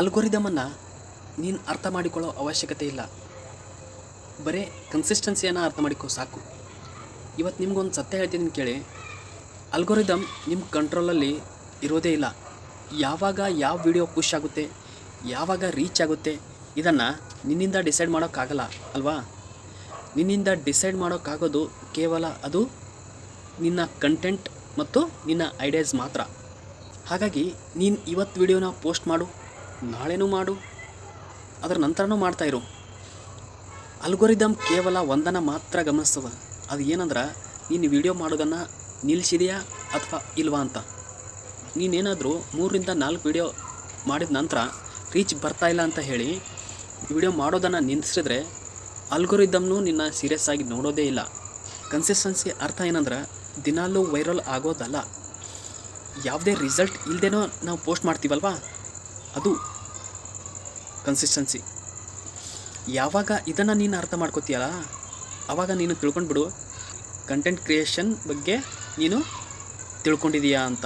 ಅಲ್ಗೋರಿದಮನ್ನು ನೀನು ಅರ್ಥ ಮಾಡಿಕೊಳ್ಳೋ ಅವಶ್ಯಕತೆ ಇಲ್ಲ. ಬರೀ ಕನ್ಸಿಸ್ಟೆನ್ಸಿಯನ್ನು ಅರ್ಥ ಮಾಡಿಕೊ ಸಾಕು. ಇವತ್ತು ನಿಮ್ಗೊಂದು ಸತ್ಯ ಹೇಳ್ತೀನಿ ಕೇಳಿ. ಅಲ್ಗೋರಿದಮ್ ನಿಮ್ಮ ಕಂಟ್ರೋಲಲ್ಲಿ ಇರೋದೇ ಇಲ್ಲ. ಯಾವಾಗ ಯಾವ ವಿಡಿಯೋ ಪುಷ್ ಆಗುತ್ತೆ, ಯಾವಾಗ ರೀಚ್ ಆಗುತ್ತೆ, ಇದನ್ನು ನಿನ್ನಿಂದ ಡಿಸೈಡ್ ಮಾಡೋಕ್ಕಾಗಲ್ಲ ಅಲ್ವಾ? ನಿನ್ನಿಂದ ಡಿಸೈಡ್ ಮಾಡೋಕ್ಕಾಗೋದು ಕೇವಲ ಅದು ನಿನ್ನ ಕಂಟೆಂಟ್ ಮತ್ತು ನಿನ್ನ ಐಡಿಯಾಸ್ ಮಾತ್ರ. ಹಾಗಾಗಿ ನೀನು ಇವತ್ತು ವಿಡಿಯೋನ ಪೋಸ್ಟ್ ಮಾಡು, ನಾಳೆನೂ ಮಾಡು, ಅದರ ನಂತರನೂ ಮಾಡ್ತಾಯಿರು. ಅಲ್ಗೋರಿದಮ್ ಕೇವಲ ಒಂದನ್ನು ಮಾತ್ರ ಗಮನಿಸ್ತದ. ಅದು ಏನಂದ್ರೆ ನೀನು ವಿಡಿಯೋ ಮಾಡೋದನ್ನು ನಿಲ್ಲಿಸಿದೆಯಾ ಅಥವಾ ಇಲ್ವಾ ಅಂತ. ನೀನೇನಾದರೂ 3ರಿಂದ 4 ವಿಡಿಯೋ ಮಾಡಿದ ನಂತರ ರೀಚ್ ಬರ್ತಾಯಿಲ್ಲ ಅಂತ ಹೇಳಿ ವಿಡಿಯೋ ಮಾಡೋದನ್ನು ನಿಲ್ಲಿಸಿದ್ರೆ ಅಲ್ಗೋರಿದಮ್ನು ನಿನ್ನ ಸೀರಿಯಸ್ ಆಗಿ ನೋಡೋದೇ ಇಲ್ಲ. ಕನ್ಸಿಸ್ಟೆನ್ಸಿ ಅರ್ಥ ಏನಂದ್ರೆ ದಿನಾಲೂ ವೈರಲ್ ಆಗೋದಲ್ಲ, ಯಾವುದೇ ರಿಸಲ್ಟ್ ಇಲ್ಲದೇನೋ ನಾವು ಪೋಸ್ಟ್ ಮಾಡ್ತೀವಲ್ವಾ, ಅದು ಕನ್ಸಿಸ್ಟೆನ್ಸಿ. ಯಾವಾಗ ಇದನ್ನು ನೀನು ಅರ್ಥ ಮಾಡ್ಕೋತೀಯಲ್ಲ, ಆವಾಗ ನೀನು ತಿಳ್ಕೊಂಡ್ಬಿಡು ಕಂಟೆಂಟ್ ಕ್ರಿಯೇಷನ್ ಬಗ್ಗೆ ನೀನು ತಿಳ್ಕೊಂಡಿದೀಯಾ ಅಂತ.